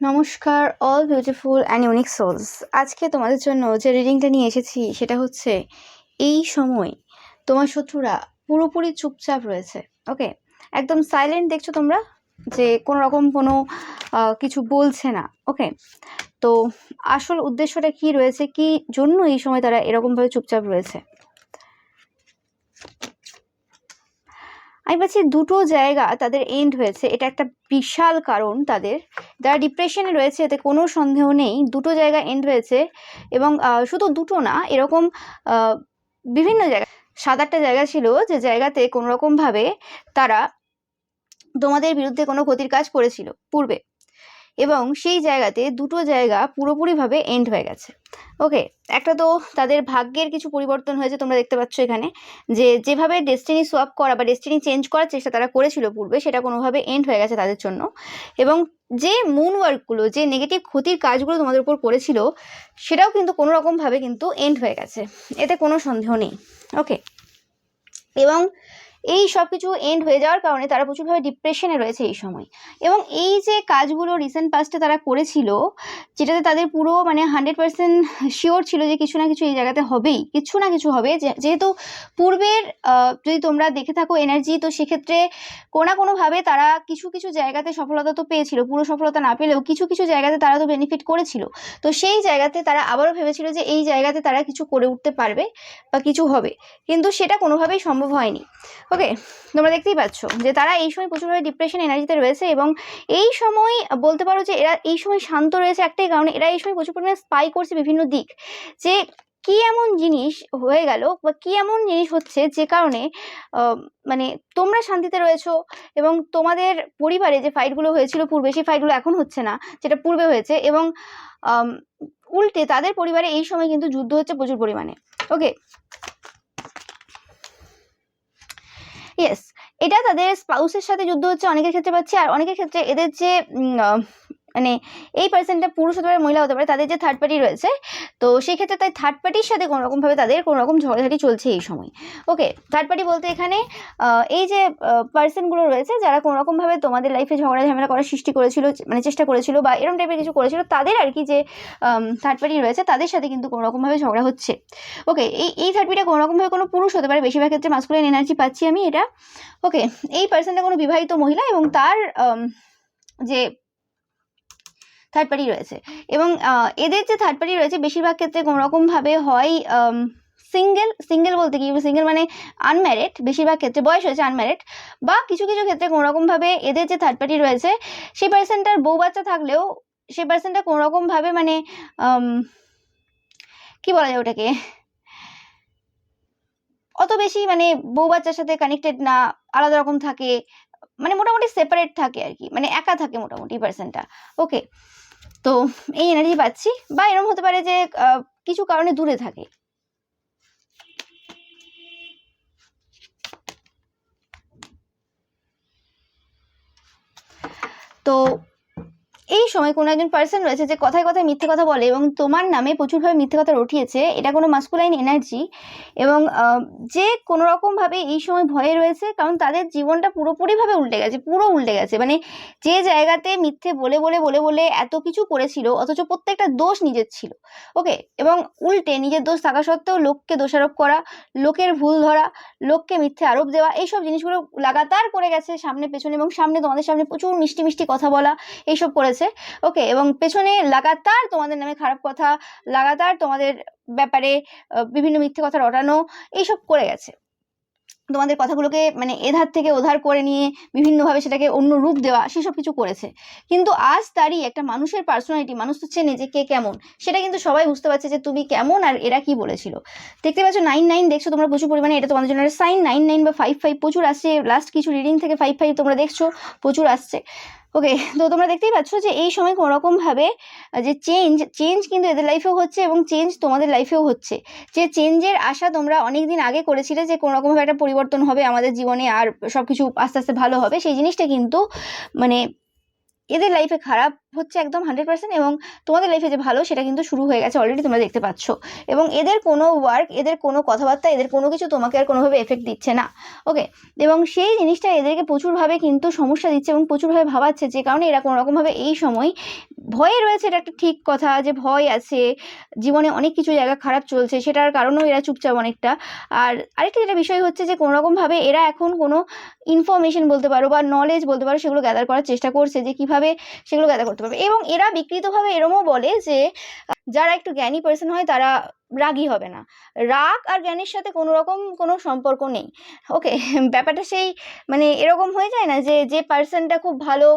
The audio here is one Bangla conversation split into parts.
নমস্কার all beautiful and unique souls. আজকে তোমাদের জন্য যে রিডিংটা নিয়ে এসেছি সেটা হচ্ছে এই সময় তোমার শত্রুরা পুরোপুরি চুপচাপ রয়েছে। ওকে, একদম সাইলেন্ট দেখছো তোমরা, যে কোনো রকম কোনো কিছু বলছে না। ওকে, তো আসল উদ্দেশ্যটা কি রয়েছে, কি জন্য এই সময় তারা এরকমভাবে চুপচাপ রয়েছে? আমি পাচ্ছি দুটো জায়গা তাদের এন্ড হয়েছে, এটা একটা বিশাল কারণ। তাদের যারা ডিপ্রেশনে রয়েছে এতে কোনো সন্দেহ নেই, দুটো জায়গা এন্ড হয়েছে। এবং শুধু দুটো না, এরকম বিভিন্ন জায়গা, 7-8টা জায়গা ছিল যে জায়গাতে কোনো রকমভাবে তারা তোমাদের বিরুদ্ধে কোনো ক্ষতির কাজ করেছিল পূর্বে, এবং সেই জায়গাতে দুটো জায়গা পুরোপুরিভাবে এন্ড হয়ে গেছে। ওকে, একটা তো তাদের ভাগ্যের কিছু পরিবর্তন হয়েছে, তোমরা দেখতে পাচ্ছ এখানে যে যেভাবে ডেস্টিনি সোয়াপ করা বা ডেস্টিনি চেঞ্জ করার চেষ্টা তারা করেছিল পূর্বে, সেটা কোনোভাবে এন্ড হয়ে গেছে তাদের জন্য। এবং যে মুন ওয়ার্কগুলো, যে নেগেটিভ ক্ষতির কাজগুলো তোমাদের উপর করেছিল, সেটাও কিন্তু কোনো রকমভাবে কিন্তু এন্ড হয়ে গেছে, এতে কোনো সন্দেহ নেই। ওকে, এবং এই সব কিছু এন্ড হয়ে যাওয়ার কারণে তারা প্রচুরভাবে ডিপ্রেশনে রয়েছে এই সময়। এবং এই যে কাজগুলো রিসেন্ট পাস্টে তারা করেছিল, যেটাতে তাদের পুরো 100% শিওর ছিল যে কিছু না কিছু এই জায়গাতে হবেই, কিছু না কিছু হবে। যেহেতু পূর্বের যদি তোমরা দেখে থাকো এনার্জি, তো সেক্ষেত্রে কোনো না কোনোভাবে তারা কিছু কিছু জায়গাতে সফলতা তো পেয়েছিল, পুরো সফলতা না পেলেও কিছু কিছু জায়গাতে তারা তো বেনিফিট করেছিল। তো সেই জায়গাতে তারা আবারও ভেবেছিল যে এই জায়গাতে তারা কিছু করে উঠতে পারবে বা কিছু হবে, কিন্তু সেটা কোনোভাবেই সম্ভব হয়নি। ওকে, তোমরা দেখতেই পাচ্ছ যে তারা এই সময় প্রচুরভাবে ডিপ্রেশন এনার্জিতে রয়েছে। এবং এই সময় বলতে পারো যে এরা এই সময় শান্ত রয়েছে একটাই কারণে, এরা এই সময় প্রচুর পরিমাণে স্পাই করছে বিভিন্ন দিক, যে কি এমন জিনিস হয়ে গেল বা কি এমন জিনিস হচ্ছে যে কারণে তোমরা শান্তিতে রয়েছো, এবং তোমাদের পরিবারে যে ফাইটগুলো হয়েছিল পূর্বে, সেই ফাইটগুলো এখন হচ্ছে না যেটা পূর্বে হয়েছে। এবং উল্টে তাদের পরিবারে এই সময় কিন্তু যুদ্ধ হচ্ছে প্রচুর পরিমাণে। ওকে, ইয়েস, এটা তাদের স্পাউসের সাথে যুদ্ধ হচ্ছে অনেকের ক্ষেত্রে পাচ্ছে, আর অনেকের ক্ষেত্রে এদের যে এই পার্সনটা পুরুষ হতে পারে, মহিলা হতে পারে, তাদের যে থার্ড পার্টি রয়েছে, তো সেই ক্ষেত্রে তাই থার্ড পার্টির সাথে কোনো রকমভাবে তাদের কোনো রকম ঝগড়াঝাটি চলছে এই সময়। ওকে, থার্ড পার্টি বলতে এখানে এই যে পার্সনগুলো রয়েছে যারা কোনো রকমভাবে তোমাদের লাইফে ঝগড়া ঝামেলা করার সৃষ্টি করেছিল, চেষ্টা করেছিল বা এরকম টাইপের কিছু করেছিল, তাদের আর কি যে থার্ড পার্টি রয়েছে তাদের সাথে কিন্তু কোনো রকমভাবে ঝগড়া হচ্ছে। ওকে, এই থার্ড পার্টিটা কোনো রকমভাবে কোনো পুরুষ হতে পারে, বেশিরভাগ ক্ষেত্রে মাস্কুলিন এনার্জি পাচ্ছি আমি এটা। ওকে, এই পার্সনটা কোনো বিবাহিত মহিলা এবং তার যে থার্ড পার্টি রয়েছে, এবং এদের যে থার্ড পার্টি রয়েছে বেশিরভাগ ক্ষেত্রে কোনো রকমভাবে হয় সিঙ্গেল বলতে কি, সিঙ্গেল মানে আনম্যারিড, বেশিরভাগ ক্ষেত্রে বয়স হয়েছে আনম্যারিড, বা কিছু কিছু ক্ষেত্রে কোনো রকমভাবে এদের যে থার্ড পার্টি রয়েছে সেই পার্সনটার বউ বাচ্চা থাকলেও সেই পার্সনটা কোনো রকমভাবে কি বলা যায় ওটাকে, অত বেশি বউ বাচ্চার সাথে কানেক্টেড না, আলাদা রকম থাকে, মোটামুটি সেপারেট থাকে আর কি, একা থাকে মোটামুটি পার্সনটা। ওকে, তো এই এনার্জি পাচ্ছি, বা এরকম হতে পারে যে কিছু কারণে দূরে থাকে। তো এই সময় কোনো একজন পার্সন রয়েছে যে কথায় কথায় মিথ্যে কথা বলে এবং তোমার নামে প্রচুরভাবে মিথ্যে কথা রটিয়েছে, এটা কোনো মাস্কুলাইন এনার্জি। এবং যে কোনো রকমভাবে এই সময় ভয়ে রয়েছে, কারণ তাদের জীবনটা পুরোপুরিভাবে উল্টে গেছে, পুরো উল্টে গেছে। যে জায়গাতে মিথ্যে বলে বলে বলে বলে এত কিছু করেছিল, অথচ প্রত্যেকটা দোষ নিজের ছিল। ওকে, এবং উল্টে নিজের দোষ থাকা সত্ত্বেও লোককে দোষারোপ করা, লোকের ভুল ধরা, লোককে মিথ্যে আরোপ দেওয়া, এইসব জিনিসগুলো লাগাতার করে গেছে সামনে পেছনে, এবং সামনে তোমাদের সামনে প্রচুর মিষ্টি মিষ্টি কথা বলা, এইসব করেছে। ওকে, এবং পেছনে লাগাতার তোমাদের নামে খারাপ কথা, লাগাতার তোমাদের ব্যাপারে বিভিন্ন মিথ্যে কথা রটানো, এইসব করে গেছে। তোমাদের কথাগুলোকে এধার থেকে ওধার করে নিয়ে বিভিন্নভাবে সেটাকে অন্য রূপ দেওয়া, সেসব কিছু করেছে। কিন্তু আজ তারই একটা মানুষের পার্সোনালিটি, মানুষ তো চেনে যে কে কেমন, সেটা কিন্তু সবাই বুঝতে পারছে যে তুমি কেমন আর এরা কি বলেছিল। দেখতে পাচ্ছ 9-9 দেখছো তোমরা প্রচুর পরিমাণে, এটা তোমাদের জন্য সাইন। 9-9 বা 5-5 প্রচুর আসছে, লাস্ট কিছু রিডিং থেকে 5-5 তোমরা দেখছো প্রচুর আসছে। ওকে, তো তোমরা দেখতেই পাচ্ছ যে এই সময় কোনো রকমভাবে যে চেঞ্জ কিন্তু এদের লাইফেও হচ্ছে, এবং চেঞ্জ তোমাদের লাইফেও হচ্ছে। যে চেঞ্জের আশা তোমরা অনেক দিন আগে করেছিলে, যে কোনো রকমভাবে একটা পরিবর্তন হবে আমাদের জীবনে আর সবকিছু আস্তে আস্তে ভালো হবে, সেই জিনিসটা কিন্তু এদের লাইফে খারাপ হচ্ছে একদম 100%, এবং তোমাদের লাইফে যে ভালো সেটা কিন্তু শুরু হয়ে গেছে অলরেডি, তোমরা দেখতে পাচ্ছ। এবং এদের কোনো ওয়ার্ক, এদের কোনো কথাবার্তা, এদের কোনো কিছু তোমাকে আর কোনোভাবে এফেক্ট দিচ্ছে না। ওকে, এবং সেই জিনিসটা এদেরকে প্রচুরভাবে কিন্তু সমস্যা দিচ্ছে এবং প্রচুরভাবে ভাবাচ্ছে, যে কারণে এরা কোনো রকমভাবে এই সময় ভয়ে রয়েছে, এটা একটা ঠিক কথা যে ভয় আছে, জীবনে অনেক কিছু জায়গা খারাপ চলছে, সেটার কারণেও এরা চুপচাপ অনেকটা। আর আরেকটা যেটা বিষয় হচ্ছে যে কোনোরকমভাবে এরা এখন কোনো ইনফরমেশন বলতে পারো বা নলেজ বলতে পারো, সেগুলো গ্যাদার করার চেষ্টা করছে যে কিভাবে সেগুলো গ্যাদার করতে পারবে। এবং এরা বিকৃতভাবে এরমও বলে যে যারা একটু জ্ঞানী পার্সন হয় তারা রাগী হবে না। রাগ আর জ্ঞানের সাথে কোনো রকম কোনো সম্পর্ক নেই। ওকে, ব্যাপারটা সেই মানে এরকম হয়ে যায় না যে যে পার্সনটা খুব ভালো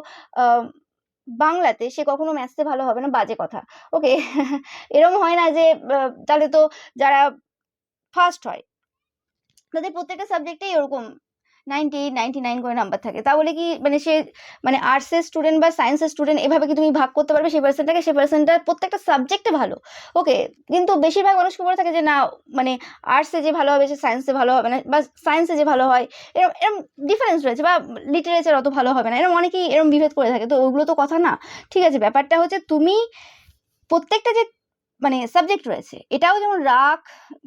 বাংলাতে, সে কখনো ম্যাথসে ভালো হবে না, বাজে কথা। ওকে, এরকম হয় না যে তাহলে তো যারা ফার্স্ট হয় তাদের প্রত্যেকটা সাবজেক্টেই ওরকম 98 99 করে নাম্বার থাকে, তা বলে কি মানে সে মানে আর্টসের স্টুডেন্ট বা সায়েন্সের স্টুডেন্ট এভাবে কি তুমি ভাগ করতে পারবে সেই পার্সনটাকে? সেই পার্সনটা প্রত্যেকটা সাবজেক্টে ভালো। ওকে, কিন্তু বেশিরভাগ মানুষ বলে থাকে যে না মানে আর্টসে যে ভালো হবে সে সায়েন্সে ভালো হবে না, বা সায়েন্সে যে ভালো হয় এরকম এরকম ডিফারেন্স রয়েছে, বা লিটারেচার অত ভালো হবে না, এরকম অনেকেই এরকম বিভেদ করে থাকে। তো ওগুলো তো কথা না, ঠিক আছে? ব্যাপারটা হচ্ছে তুমি প্রত্যেকটা যে মানে সাবজেক্ট রয়েছে, এটাও যেমন রাগ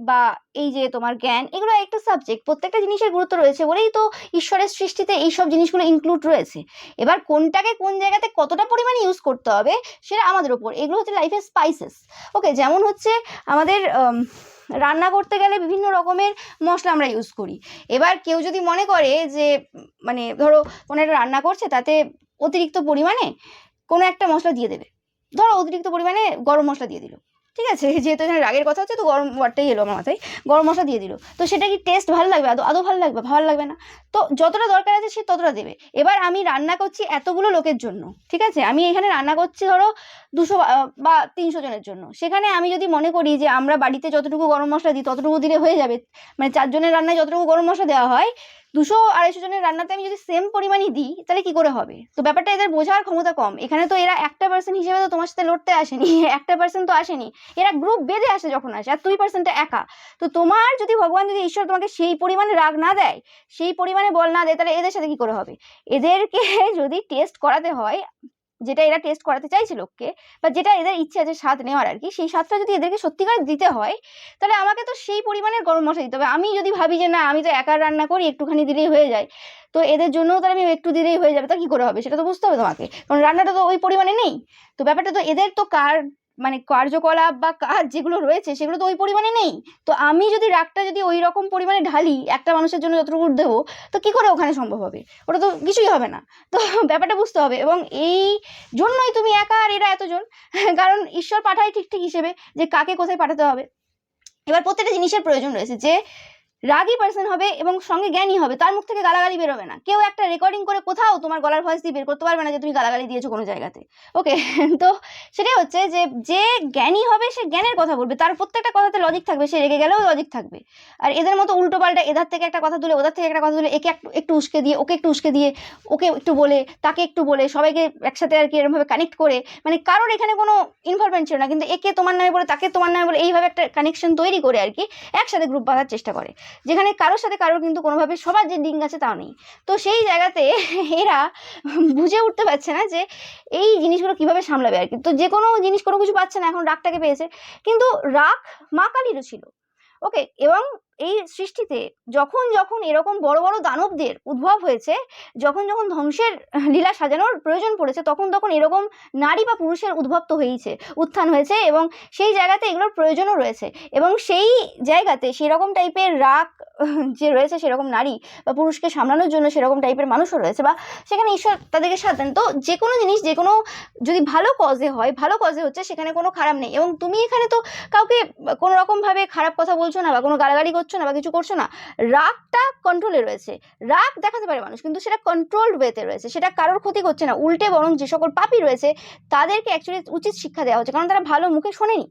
বা এই যে তোমার জ্ঞান, এগুলো একটা সাবজেক্ট, প্রত্যেকটা জিনিসের গুরুত্ব রয়েছে বলেই তো ঈশ্বরের সৃষ্টিতে এইসব জিনিসগুলো ইনক্লুড রয়েছে। এবার কোনটাকে কোন জায়গাতে কতটা পরিমাণে ইউজ করতে হবে সেটা আমাদের ওপর। এগুলো হচ্ছে লাইফের স্পাইসেস। ওকে, যেমন হচ্ছে আমাদের রান্না করতে গেলে বিভিন্ন রকমের মশলা আমরা ইউজ করি। এবার কেউ যদি মনে করে যে মানে ধরো কোনো একটা রান্না করছে, তাতে অতিরিক্ত পরিমাণে কোনো একটা মশলা দিয়ে দেবে, ধরো অতিরিক্ত পরিমাণে গরম মশলা দিয়ে দিল, ঠিক আছে? যেহেতু এখানে রাগের কথা হচ্ছে তো গরম ওয়ার্ডটাই এলো আমার মাথায়, গরম মশলা দিয়ে দিল, তো সেটা কি টেস্ট ভালো লাগবে? আদৌ ভালো লাগবে? ভালো লাগবে না। তো যতটা দরকার আছে সে ততটা দেবে। এবার আমি রান্না করছি এতগুলো লোকের জন্য, ঠিক আছে? আমি এখানে রান্না করছি ধরো 200 বা 300 জনের জন্য, সেখানে আমি যদি মনে করি যে আমরা বাড়িতে যতটুকু গরম মশলা দিই ততটুকু দিলে হয়ে যাবে, মানে 4 জনের রান্নায় যতটুকু গরম মশলা দেওয়া হয় 200 250 জনের রান্নাতে আমি যদি সেম পরিমাণই দিই তাহলে কি করে হবে? তো ব্যাপারটা এদের বোঝার ক্ষমতা কম। এখানে তো এরা একটা পার্সন হিসেবে তো তোমার সাথে লড়তে আসেনি, একটা পার্সন তো আসেনি, এরা গ্রুপ বেঁধে আসে যখন আসে, আর 2% একা। তো তোমার যদি ভগবান যদি ঈশ্বর তোমাকে সেই পরিমাণে রাগ না দেয়, সেই পরিমাণে বল না দেয়, তাহলে এদের সাথে কি করে হবে? এদেরকে যদি টেস্ট করাতে হয়, যেটা এরা টেস্ট করাতে চাইছে লোককে, বা যেটা এদের ইচ্ছে আছে স্বাদ নেওয়ার আর কি, সেই স্বাদটা যদি এদেরকে সত্যিকার দিতে হয় তাহলে আমাকে তো সেই পরিমাণের গরম মশলা দিতে হবে। আমি যদি ভাবি যে না আমি তো একা রান্না করি একটুখানি দিলেই হয়ে যায়, তো এদের জন্যও তাহলে আমি একটু দিলেই হয়ে যাবে, তা কি করে হবে? সেটা তো বুঝতে হবে তোমাকে, কারণ রান্নাটা তো ওই পরিমাণে নেই। তো ব্যাপারটা তো এদের তো মানে কার্যকলাপ বা কাজ যেগুলো রয়েছে সেগুলো তো ওই পরিমাণে নেই। তো আমি যদি রাগটা যদি ওই রকম পরিমাণে ঢালি একটা মানুষের জন্য যতটুকু দেবো, তো কি করে ওখানে সম্ভব হবে? ওটা তো কিছুই হবে না। তো ব্যাপারটা বুঝতে হবে, এবং এই জন্যই তুমি একা আর এরা এতজন, কারণ ঈশ্বর পাঠায় ঠিক ঠিক হিসেবে যে কাকে কোথায় পাঠাতে হবে। এবার প্রত্যেকটা জিনিসের প্রয়োজন রয়েছে, যে রাগী পার্সন হবে এবং সঙ্গে জ্ঞানী হবে, তার মুখ থেকে গালাগালি বেরোবে না। কেউ একটা রেকর্ডিং করে কোথাও তোমার গলার ভয়েস দিয়ে বের করতে পারবে না যে তুমি গালাগালি দিয়েছো কোনো জায়গাতে। ওকে, তো সেটাই হচ্ছে যে যে জ্ঞানী হবে সে জ্ঞানের কথা বলবে, তার প্রত্যেকটা কথাতে লজিক থাকবে, সে রেগে গেলেও লজিক থাকবে। আর এদের মতো উল্টো পাল্টা এধার থেকে একটা কথা তুলে ওধার থেকে একটা কথা তুলে, একে একটু উস্কে দিয়ে ওকে একটু উস্কে দিয়ে, ওকে একটু বলে তাকে একটু বলে, সবাইকে একসাথে আর কি এরকমভাবে কানেক্ট করে, মানে কারোর এখানে কোনো ইনভলভমেন্ট ছিল না, কিন্তু একে তোমার নামে বলে তাকে তোমার নামে বলে এইভাবে একটা কানেকশন তৈরি করে আর কি একসাথে গ্রুপ বাঁধার চেষ্টা করে, যেখানে কারোর সাথে কারোর কিন্তু কোনোভাবে সবার যে লিঙ্ক আছে তাও নেই। তো সেই জায়গাতে এরা বুঝে উঠতে পারছে না যে এই জিনিসগুলো কিভাবে সামলাবে আর কি। তো যে কোনো জিনিস কোনো কিছু পাচ্ছে না, এখন রাগটাকে পেয়েছে, কিন্তু রাগ মা কালীরও ছিল। ওকে, এবং এই সৃষ্টিতে যখন যখন এরকম বড় বড় দানবদের উদ্ভব হয়েছে, যখন যখন ধ্বংসের লীলা সাজানোর প্রয়োজন পড়েছে, তখন তখন এরকম নারী বা পুরুষের উদ্ভব তো হয়েছে, উত্থান হয়েছে, এবং সেই জায়গাতে এগুলোর প্রয়োজনও রয়েছে। এবং সেই জায়গাতে সেরকম টাইপের রাগ যে রয়েছে, সেরকম নারী বা পুরুষকে সামলানোর জন্য সেরকম টাইপের মানুষও রয়েছে, বা সেখানে ঈশ্বর তাদেরকে সাথ দেন। তো যে কোনো জিনিস যে কোনো যদি ভালো কজে হয়, ভালো কজে হচ্ছে, সেখানে কোনো খারাপ নেই। এবং তুমি এখানে তো কাউকে কোনো রকমভাবে খারাপ কথা বলছো না, বা কোনো গালাগালি করছো না, বা কিছু করছো না। রাগটা কন্ট্রোলে রয়েছে, রাগ দেখাতে পারে মানুষ, কিন্তু সেটা কন্ট্রোলড ওয়েতে রয়েছে, সেটা কারোর ক্ষতি করছে না, উল্টে বরং যে সকল পাপী রয়েছে তাদেরকে অ্যাকচুয়ালি উচিত শিক্ষা দেওয়া হচ্ছে, কারণ তারা ভালো মুখে শোনেনি।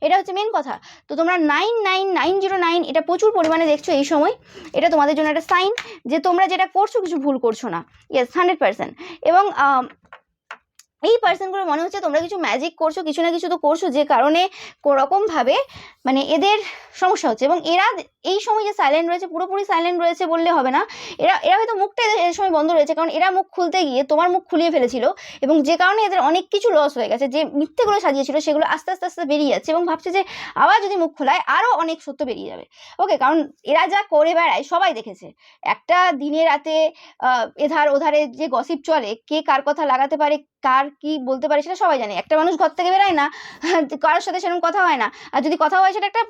এটা হচ্ছে মেন কথা। তো তোমরা 99909 এটা প্রচুর পরিমাণে দেখছো এই সময়, এটা তোমাদের জন্য একটা সাইন যে তোমরা যেটা করছো কিছু ভুল করছো না। ইয়েস, 100%। এবং এই পার্সনগুলো মনে হচ্ছে তোমরা কিছু ম্যাজিক করছো, কিছু না কিছু তো করছো, যে কারণে কোনোরকমভাবে মানে এদের সমস্যা হচ্ছে। এবং এরা এই সময় যে সাইলেন্ট রয়েছে, পুরোপুরি সাইলেন্ট রয়েছে বললে হবে না, এরা এরা হয়তো মুখটা এর সময় বন্ধ রয়েছে, কারণ এরা মুখ খুলতে গিয়ে তোমার মুখ খুলিয়ে ফেলেছিল, এবং যে কারণে এদের অনেক কিছু লস হয়ে গেছে। যে মিথ্যেগুলো সাজিয়েছিল সেগুলো আস্তে আস্তে আস্তে বেরিয়ে যাচ্ছে, এবং ভাবছে যে আবার যদি মুখ খোলায় আরও অনেক সত্য বেরিয়ে যাবে। ওকে, কারণ এরা যা করে বেড়ায় সবাই দেখেছে। একটা দিনে রাতে এধার ওধারে যে গসিপ চলে, কে কার কথা লাগাতে পারে, কার কি বলতে পারে সেটা সবাই জানে। একটা মানুষ ঘর থেকে বেরোয় না, কারোর সাথে সেরকম কথা হয় না, আর যদি কথা হয় সেটা একটা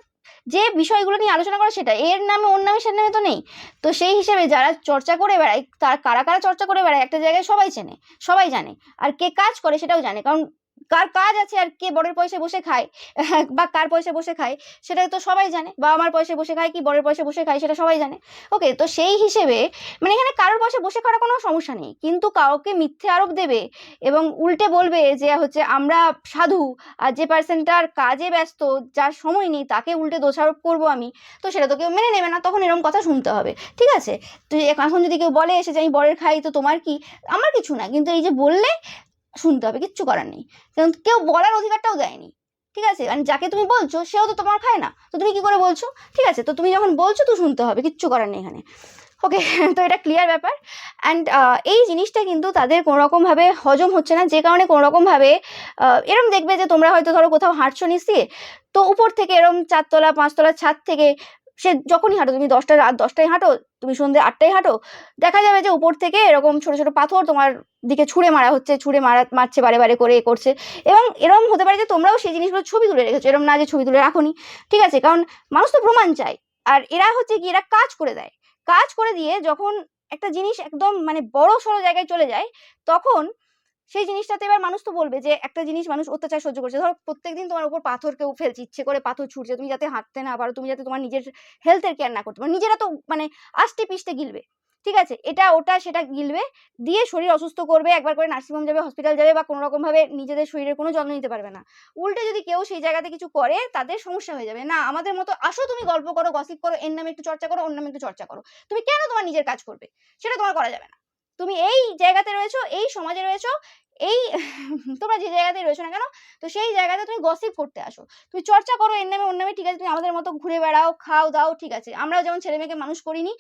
যে বিষয়গুলো নিয়ে আলোচনা করা সেটা, এর নামে ওর নামে সের নামে তো নেই। তো সেই হিসেবে যারা চর্চা করে বেড়ায়, তার কারা কারা চর্চা করে বেড়ায় একটা জায়গায় সবাই চেনে, সবাই জানে, আর কে কাজ করে সেটাও জানে, কারণ কার কাজ আছে আর কে বরের পয়সায় বসে খায় বা কার পয়সায় বসে খায় সেটা তো সবাই জানে, বা আমার পয়সায় বসে খায় কি বরের পয়সায় বসে খায় সেটা সবাই জানে। ওকে, তো সেই হিসেবে মানে এখানে কারোর পয়সায় বসে খাওয়ার কোনো সমস্যা নেই, কিন্তু কাউকে মিথ্যে আরোপ দেবে এবং উল্টে বলবে যে হচ্ছে আমরা সাধু, আর যে পার্সনটার কাজে ব্যস্ত, যার সময় নেই, তাকে উল্টে দোষারোপ করবো আমি, তো সেটা তো কেউ মেনে নেবে না, তখন এরকম কথা শুনতে হবে। ঠিক আছে, তো এখন যদি কেউ বলে এসে যে আমি বরের খাই, তো তোমার কি, আমার কিছু না, কিন্তু এই যে বললে শুনতে হবে, কিচ্ছু করার নেই, কারণ কেউ বলার অধিকারটাও দেয়নি। ঠিক আছে, মানে যাকে তুমি বলছো সেও তো তোমার খায় না, তো তুমি কি করে বলছো? ঠিক আছে, তো তুমি যখন বলছো তো শুনতে হবে, কিচ্ছু করার নেই এখানে। ওকে, তো এটা ক্লিয়ার ব্যাপার। অ্যান্ড এই জিনিসটা কিন্তু তাদের কোনোরকমভাবে হজম হচ্ছে না, যে কারণে কোনোরকমভাবে এরম দেখবে যে তোমরা হয়তো ধরো কোথাও হাঁটছো নিচে, তো উপর থেকে এরম 4 তলা 5 তলার ছাদ থেকে সে যখনই হাঁটো, তুমি রাত 10টায় হাঁটো, তুমি সন্ধ্যে 8টায় হাঁটো, দেখা যাবে যে উপর থেকে এরকম ছোট ছোট পাথর তোমার দিকে ছুঁড়ে মারা হচ্ছে, মারছে বারে বারে করে করছে। এবং এরকম হতে পারে যে তোমরাও সেই জিনিসগুলো ছবি তুলে রেখেছো, এরকম না যে ছবি তুলে রাখোনি। ঠিক আছে, কারণ মানুষ তো প্রমাণ চায়, আর এরা হচ্ছে কি, এরা কাজ করে দেয়, কাজ করে দিয়ে যখন একটা জিনিস একদম মানে বড় সড়ো জায়গায় চলে যায়, তখন সেই জিনিসটাতে এবার মানুষ তো বলবে যে একটা জিনিস মানুষ অত্যাচার সহ্য করছে, ধরো প্রত্যেকদিন তোমার উপর পাথর কেউ ফেলছে, ইচ্ছে করে পাথর ছুটছে, তুমি যাতে হাঁটতে না পারো, তুমি যাতে তোমার নিজের হেলথের কেয়ার না করতে পারো, নিজেরা তো মানে আষ্টে পিষ্টে গিলবে। ঠিক আছে, এটা ওটা সেটা গিলবে, দিয়ে শরীর অসুস্থ করবে, একবার করে নার্সিংহোম যাবে, হসপিটাল যাবে, বা কোনো রকম ভাবে নিজেদের শরীরের কোনো যত্ন নিতে পারবে না। উল্টে যদি কেউ সেই জায়গাতে কিছু করে, তাদের সমস্যা হয়ে যাবে। না, আমাদের মতো আসো, তুমি গল্প করো, গসিপ করো, এর নামে একটু চর্চা করো, ওর নামে একটু চর্চা করো, তুমি কেন তোমার নিজের কাজ করবে? সেটা তোমার করা যাবে না। তুমি এই জায়গাতে রয়েছো, এই সমাজে রয়েছো, এই তোমরা যে জায়গাতে রয়েছো না কেন, তো সেই জায়গাতে তুমি গসিপ করতে আসো, তুমি চর্চা করো এর নামে ওর নামে। ঠিক আছে, তুমি আমাদের মতো ঘুরে বেড়াও, খাও দাও, ঠিক আছে, আমরাও যেমন ছেলে মেয়েকে মানুষ করিনি,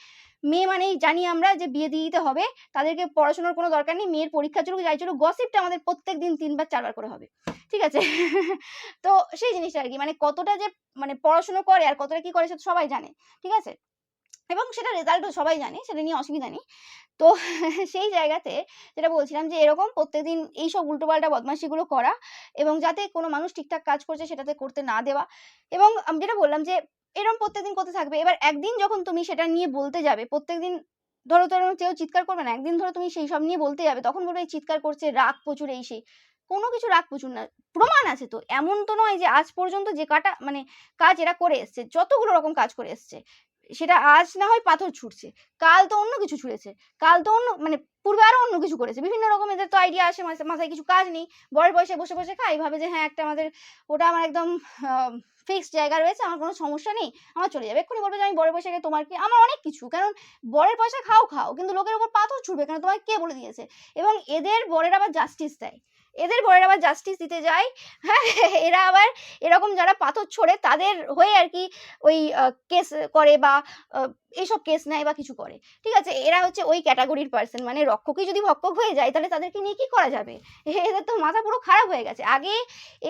মেয়ে মানেই জানি আমরা যে বিয়ে দিয়ে দিতে হবে, তাদেরকে পড়াশোনার কোনো দরকার নেই, মেয়ের পরীক্ষা চলুক যাই চলুক, গসিপটা আমাদের প্রত্যেক দিন 3 বার 4 বার করে হবে। ঠিক আছে, তো সেই জিনিসটা আর কি, মানে কতটা যে মানে পড়াশোনা করে আর কতটা কি করে সেটা সবাই জানে। ঠিক আছে, এবং সেটা রেজাল্টও সবাই জানে, সেটা নিয়ে অসুবিধা নেই। তো সেই জায়গাতে যেটা বলছিলাম যে এরকম প্রত্যেকদিন এইসব উল্টোপাল্টা বদমাশিগুলো করা, এবং যাতে কোনো মানুষ ঠিকঠাক কাজ করছে সেটাতে করতে না দেওয়া, এবং আমি যেটা বললাম যে এরকম প্রত্যেকদিন করতে থাকবে। এবার একদিন যখন তুমি সেটা নিয়ে বলতে যাবে, প্রত্যেকদিন ধরো ধরো কেউ চিৎকার করবে না, একদিন ধরো তুমি সেই সব নিয়ে বলতে যাবে, তখন বলবে এই চিৎকার করছে, রাগ প্রচুর, এই সেই। কোনো কিছু রাগ প্রচুর না, প্রমাণ আছে তো, এমন তো নয় যে আজ পর্যন্ত যে মানে কাজ এরা করে এসছে, যতগুলো রকম কাজ করে এসছে, সেটা আজ না হয় পাথর ছুটছে, কাল তো অন্য কিছু ছুঁড়েছে, কাল তো অন্য মানে পূর্বে আরো অন্য কিছু করেছে, বিভিন্ন রকম এদের তো আইডিয়া আসে, মাথায় কিছু কাজ নেই, বরের বয়সে বসে বসে খাই, ভাবে যে হ্যাঁ একটা আমাদের ওটা আমার একদম ফিক্সড জায়গা রয়েছে, আমার কোনো সমস্যা নেই, আমার চলে যাবে। এক্ষুনি বলবে যে আমি বরের পয়সা খাই, তোমার কি, আমার অনেক কিছু, কারণ বরের পয়সা খাও খাও, কিন্তু লোকের উপর পাথর ছুটবে কেন, তোমাকে কে বলে দিয়েছে? এবং এদের বরের আবার জাস্টিস দেয়, এদের বরের আবার জাস্টিস দিতে যায়। হ্যাঁ, এরা আবার এরকম যারা পাথর ছোড়ে তাদের হয়ে আর কি ওই কেস করে, বা এইসব কেস নেয় বা কিছু করে। ঠিক আছে, এরা হচ্ছে ওই ক্যাটাগরির পার্সন, মানে রক্ষকই যদি ভক্ষক হয়ে যায় তাহলে তাদেরকে নিয়ে কি করা যাবে? এদের তো মাথা পুরো খারাপ হয়ে গেছে। আগে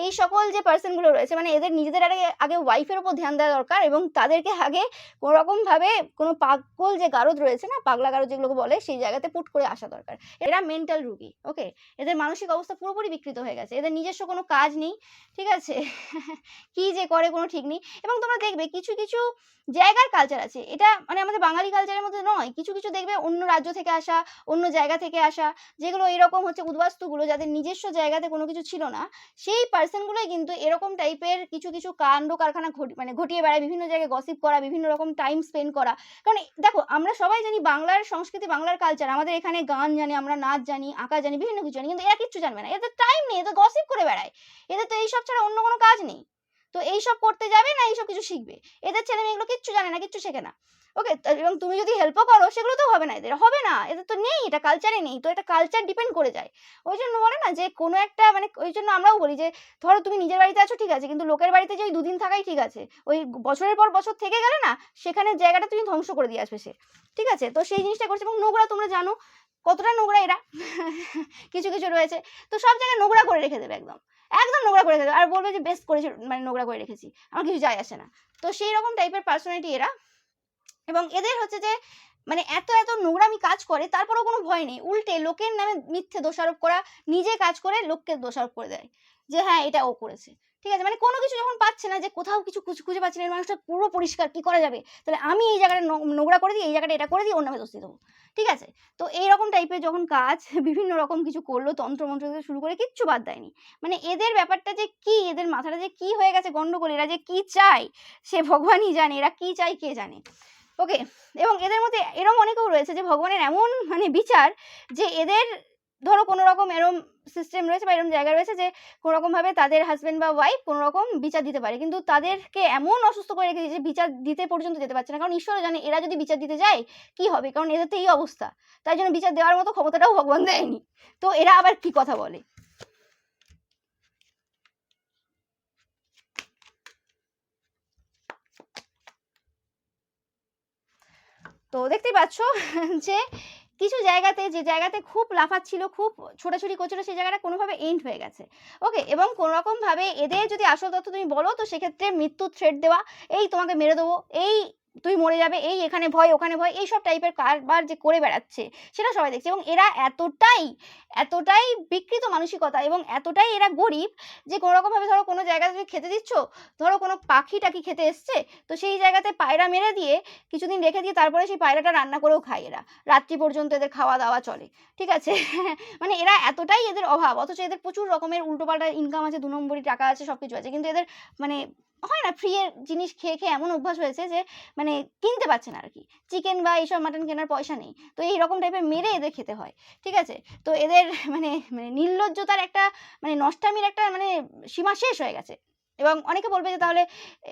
এই সকল যে পার্সনগুলো রয়েছে, মানে এদের নিজেদের আগে ওয়াইফের উপর ধ্যান দেওয়া দরকার, এবং তাদেরকে আগে কোনো রকমভাবে কোনো পাগল যে গারদ রয়েছে না, পাগলা গারদ যেগুলোকে বলে, সেই জায়গাতে পুট করে আসা দরকার। এরা মেন্টাল রুগী। ওকে, এদের মানসিক অবস্থা পুরোপুরি বিকৃত হয়ে গেছে, এদের নিজস্ব কোনো কাজ নেই। ঠিক আছে, কি যে করে কোনো ঠিক নেই। এবং তোমরা দেখবে কিছু কিছু জায়গার কালচার আছে, এটা মানে আমাদের বাঙালি কালচারের মধ্যে নয়, কিছু কিছু দেখবে অন্য রাজ্য থেকে আসা, অন্য জায়গা থেকে আসা, যেগুলো এরকম হচ্ছে উদ্বাস্তুগুলো, যাদের নিজস্ব জায়গাতে কোনো কিছু ছিল না, সেই পার্সনগুলোই কিন্তু এরকম টাইপের কিছু কিছু কাণ্ড কারখানা ঘটিয়ে বেড়ায়, বিভিন্ন জায়গায় গসিপ করা, বিভিন্ন রকম টাইম স্পেন্ড করা। কারণ দেখো, আমরা সবাই জানি বাংলার সংস্কৃতি, বাংলার কালচার, আমাদের এখানে গান জানি, আমরা নাচ জানি, আঁকা জানি, বিভিন্ন কিছু জানি, কিন্তু এরা কিচ্ছু জানবে না, এদের টাইম নেই, এদের গসিপ করে বেড়ায়, এদের তো এইসব ছাড়া অন্য কোনো কাজ নেই। তো এইসব করতে যাবে না, এইসব কিছু শিখবে, এদের ছেলে মেয়েগুলো কিচ্ছু জানে না, কিচ্ছু শেখে না। ওকে, এবং তুমি যদি হেল্পও করো সেগুলো তো হবে না, এদের হবে না, এদের তো নেই, এটা কালচারে নেই, তো এটা কালচার ডিপেন্ড করে যায়। ওই জন্য বলে না যে কোনো একটা মানে, ওই জন্য আমরাও বলি যে ধরো তুমি নিজের বাড়িতে আছো ঠিক আছে, কিন্তু লোকের বাড়িতে যে ওই 2 দিন থাকাই ঠিক আছে, ওই বছরের পর বছর থেকে গেলে না, সেখানে জায়গাটা তুমি ধ্বংস করে দিয়ে আসবে সে। ঠিক আছে, তো সেই জিনিসটা করছে। এবং নোংরা, তোমরা জানো কতটা নোংরা এরা, কিছু কিছু রয়েছে, তো সব জায়গায় নোংরা করে রেখে দেবে, একদম একদম নোংরা করে রেখে দেবে, আর বলবে যে বেস্ট করেছে, মানে নোংরা করে রেখেছি, আমার কিছু যায় আসে না। তো সেই রকম টাইপের পার্সোনালিটি এরা। এবং এদের হচ্ছে যে মানে এত এত নোংরামি কাজ করে, তারপরেও কোনো ভয় নেই, উল্টে লোকের নামে মিথ্যে দোষারোপ করা, নিজে কাজ করে লোককে দোষারোপ করে দেয় যে হ্যাঁ এটা ও করেছে। ঠিক আছে, মানে কোনো কিছু যখন পাচ্ছে না, যে কোথাও কিছু খুঁজে পাচ্ছে না, এই মানুষটা পুরো পরিষ্কার, কি করা যাবে, তাহলে আমি এই জায়গাটা নোংরা করে দিই, এই জায়গাটা এটা করে দিই, ওর নামে দোষ দিয়ে দেবো। ঠিক আছে, তো এইরকম টাইপের যখন কাজ বিভিন্ন রকম কিছু করলো, তন্ত্রমন্ত্র থেকে শুরু করে কিচ্ছু বাদ দেয়নি। মানে এদের ব্যাপারটা যে কি, এদের মাথাটা যে কি হয়ে গেছে গন্ডগোল, এরা যে কি চায় সে ভগবানই জানে, এরা কি চায় কে জানে। ওকে, এবং এদের মধ্যে এরম অনেকেও রয়েছে যে ভগবানের এমন মানে বিচার, যে এদের ধরো কোনো রকম এরম সিস্টেম রয়েছে বা এরম জায়গা রয়েছে যে কোনো রকমভাবে তাদের হাজব্যান্ড বা ওয়াইফ কোনো রকম বিচার দিতে পারে, কিন্তু তাদেরকে এমন অসুস্থ করে রেখে দিয়েছে বিচার দিতে পর্যন্ত যেতে পারছে না, কারণ ঈশ্বর জানে এরা যদি বিচার দিতে যায় কি হবে, কারণ এদের তো এই অবস্থা, তাই জন্য বিচার দেওয়ার মতো ক্ষমতাটাও ভগবান দেয়নি, তো এরা আবার কি কথা বলে। তো দেখতেই পাচ্ছ যে কিছু জায়গাতে, যে জায়গাতে খুব লাফাচ্ছিল, খুব ছোটাছুটি করছিল, সেই জায়গাটা কোনোভাবে এন্ড হয়ে গেছে। ওকে, এবং কোনোরকমভাবে এদের যদি আসল তথ্য তুমি বলো, তো সেক্ষেত্রে মৃত্যুর থ্রেট দেওয়া, এই তোমাকে মেরে দেবো, এই তুই মরে যাবে, এই এখানে ভয় ওখানে ভয়, এইসব টাইপের কারবার যে করে বেড়াচ্ছে সেটা সবাই দেখছে। এবং এরা এতটাই এতটাই বিকৃত মানসিকতা, এবং এতটাই এরা গরিব, যে কোনোরকমভাবে ধরো কোনো জায়গায় তুমি খেতে দিচ্ছ, ধরো কোনো পাখি টাকি খেতে এসছে, তো সেই জায়গাতে পায়রা মেরে দিয়ে কিছুদিন রেখে দিয়ে তারপরে সেই পায়রাটা রান্না করেও খায় এরা, রাত্রি পর্যন্ত এদের খাওয়া দাওয়া চলে। ঠিক আছে, মানে এরা এতটাই এদের অভাব, অথচ এদের প্রচুর রকমের উল্টোপাল্টা ইনকাম আছে, 2 নম্বরই টাকা আছে, সব কিছু আছে, কিন্তু এদের মানে হয় না, ফ্রি এর জিনিস খেয়ে খেয়ে এমন অভ্যাস হয়েছে যে মানে কিনতে পারছে না আর কি, চিকেন বা এইসব মাটন কেনার পয়সা নেই, তো এইরকম টাইপের মেরে এদের খেতে হয়। ঠিক আছে, তো এদের মানে মানে নির্লজ্জতার একটা মানে নষ্টামির একটা মানে সীমা শেষ হয়ে গেছে। এবং অনেকে বলবে যে তাহলে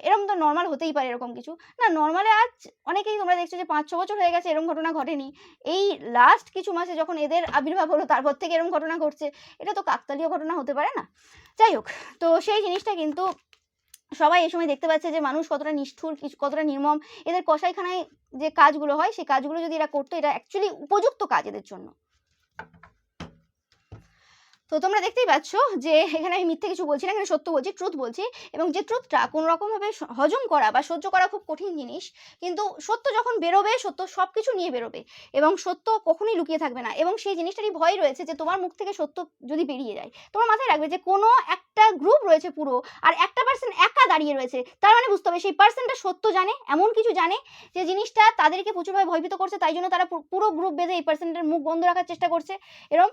এরকম তো নর্মাল হতেই পারে এরকম কিছু, না নর্মালে আজ অনেকেই তোমরা দেখছো যে 5-6 বছর হয়ে গেছে এরকম ঘটনা ঘটেনি, এই লাস্ট কিছু মাসে যখন এদের আবির্ভাব হলো তারপর থেকে এরকম ঘটনা ঘটছে, এটা তো কাকতালীয় ঘটনা হতে পারে না। যাই হোক, তো সেই জিনিসটা কিন্তু সবাই এই সময় দেখতে পাচ্ছে যে মানুষ কতটা নিষ্ঠুর, কতটা নির্মম, এদের কসাইখানায় যে কাজগুলো হয় সেই কাজগুলো যদি এরা করতো, এটা অ্যাকচুয়ালি উপযুক্ত কাজ এদের জন্য। তো তোমরা দেখতেই পাচ্ছ যে এখানে আমি মিথ্যে কিছু বলছি না, এখানে সত্য বলছি, ট্রুথ বলছি, এবং যে ট্রুথটা কোনো রকমভাবে হজম করা বা সহ্য করা খুব কঠিন জিনিস, কিন্তু সত্য যখন বেরোবে, সত্য সব কিছু নিয়ে বেরোবে, এবং সত্য কখনোই লুকিয়ে থাকবে না, এবং সেই জিনিসটারই ভয় রয়েছে যে তোমার মুখ থেকে সত্য যদি বেরিয়ে যায়, তোমার মাথায় রাখবে যে কোনো একটা গ্রুপ রয়েছে পুরো, আর একটা পার্সন একা দাঁড়িয়ে রয়েছে, তার মানে বুঝতে হবে সেই পার্সনটা সত্য জানে, এমন কিছু জানে যে জিনিসটা তাদেরকে প্রচুরভাবে ভয়ভীত করছে, তাই জন্য তারা পুরো গ্রুপ বেঁধে এই পার্সনটার মুখ বন্ধ রাখার চেষ্টা করছে এরম।